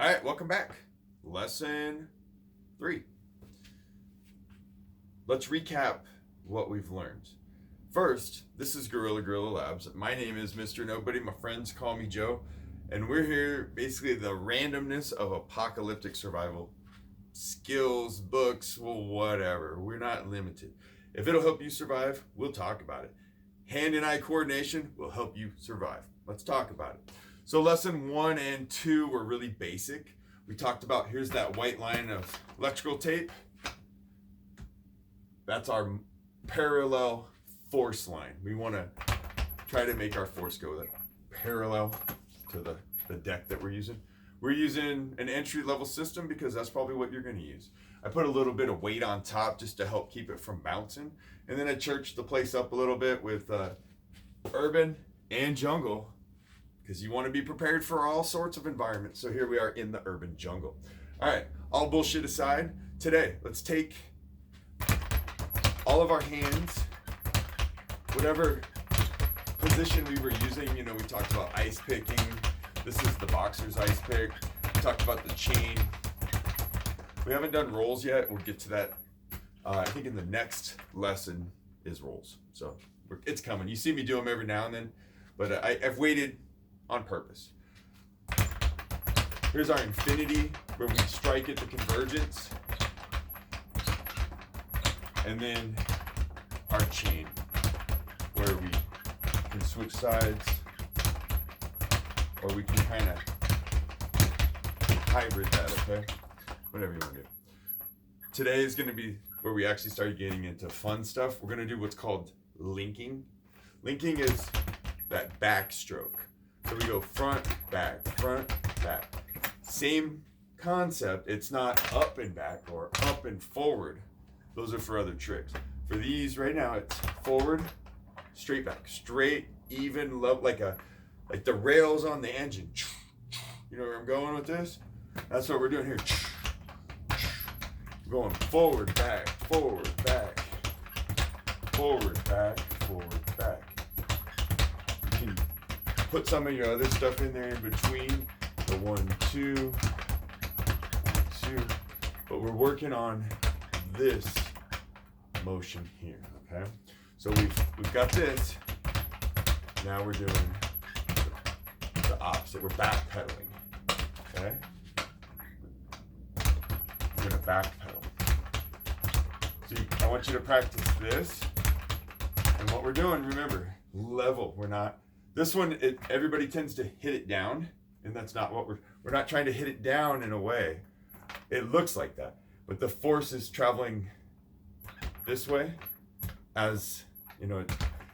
All right, welcome back. Lesson 3. Let's recap what we've learned. First, this is Guerrilla Labs. My name is Mr. Nobody. My friends call me Joe. And we're here basically the randomness of apocalyptic survival. Skills, books, well, whatever. We're not limited. If it'll help you survive, we'll talk about it. Hand and eye coordination will help you survive. Let's talk about it. So lesson 1 and 2 were really basic. We talked about, here's that white line of electrical tape. That's our parallel force line. We want to try to make our force go parallel to the deck that we're using. We're using an entry level system because that's probably what you're going to use. I put a little bit of weight on top just to help keep it from bouncing. And then I churched the place up a little bit with urban and jungle, because you want to be prepared for all sorts of environments. So here we are in the urban jungle. All right, all bullshit aside, today, let's take all of our hands, whatever position we were using. You know, we talked about ice picking. This is the boxer's ice pick. We talked about the chain. We haven't done rolls yet. We'll get to that. I think in the next lesson is rolls. So it's coming. You see me do them every now and then, but I've waited on purpose. Here's our infinity, where we strike at the convergence. And then our chain, where we can switch sides, or we can kind of hybrid that, okay? Whatever you want to do. Today is going to be where we actually start getting into fun stuff. We're going to do what's called linking. Linking is that backstroke. So we go front, back, same concept. It's not up and back or up and forward. Those are for other tricks. For these right now, it's forward, straight back, straight, even, love, like the rails on the engine. You know where I'm going with this? That's what we're doing here. We're going forward, back, forward, back, forward, back, forward, back. You can put some of your other stuff in there in between. The 1, 2, 2. But we're working on this motion here, okay? So we've got this. Now we're doing the opposite. We're backpedaling, okay? We're gonna backpedal. So I want you to practice this. And what we're doing, remember, level. We're not, this one, everybody tends to hit it down, and that's not what we're not trying to hit it down in a way. It looks like that, but the force is traveling this way, as you know,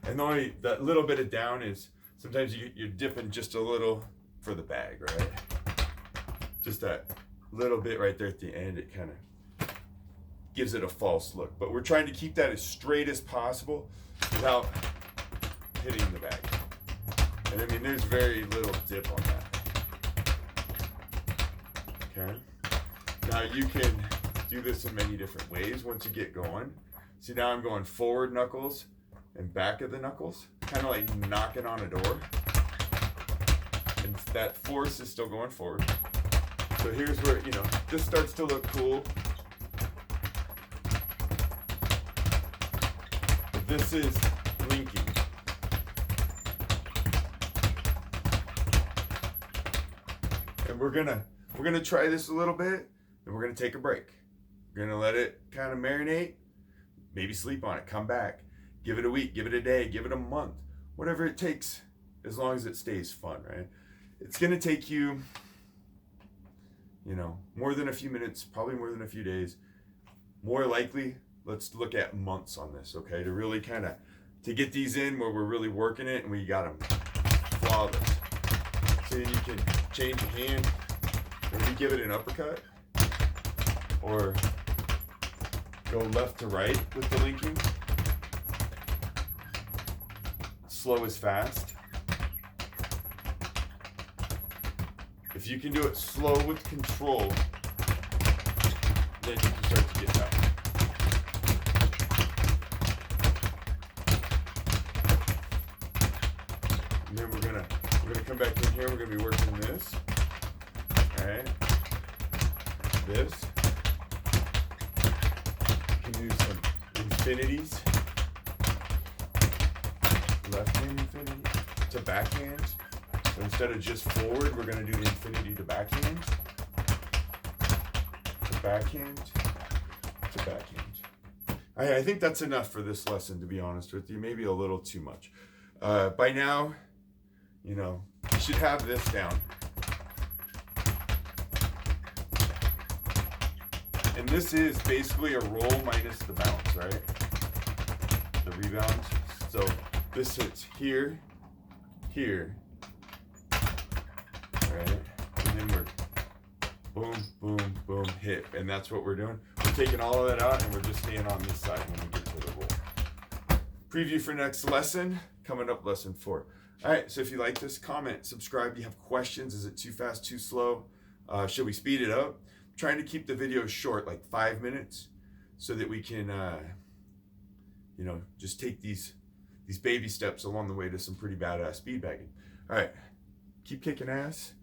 and only that little bit of down is sometimes you're dipping just a little for the bag, right? Just that little bit right there at the end, it kind of gives it a false look. But we're trying to keep that as straight as possible without hitting the bag. And I mean, there's very little dip on that. Okay. Now you can do this in many different ways once you get going. See, now I'm going forward knuckles and back of the knuckles, kind of like knocking on a door. And that force is still going forward. So here's where, you know, this starts to look cool. But this is linking. And we're gonna try this a little bit, and we're gonna take a break. We're gonna let it kind of marinate, maybe sleep on it, come back, give it a week, give it a day, give it a month, whatever it takes, as long as it stays fun, right? It's gonna take you, you know, more than a few minutes, probably more than a few days. More likely, let's look at months on this, okay? To really kind of, to get these in where we're really working it and we got them flawless. So you can change your hand, maybe give it an uppercut, or go left to right with the linking. Slow is fast. If you can do it slow with control, then you can start to get that. And then we're gonna come back in here. We're gonna be working this. All right. this. You can do some infinities. Left hand infinity to backhand. So instead of just forward, we're going to do the infinity to backhand. To backhand. To backhand. I think that's enough for this lesson, to be honest with you. Maybe a little too much. By now, you know, you should have this down. And this is basically a roll minus the bounce, right? The rebound. So this hits here, here, right? And then we're boom, boom, boom, hit. And that's what we're doing. We're taking all of that out and we're just staying on this side when we get to the roll. Preview for next lesson, coming up lesson 4. All right, so if you like this, comment, subscribe. You have questions, is it too fast, too slow? Should we speed it up? I'm trying to keep the video short, like 5 minutes, so that we can, you know, just take these baby steps along the way to some pretty badass speed bagging. All right, keep kicking ass.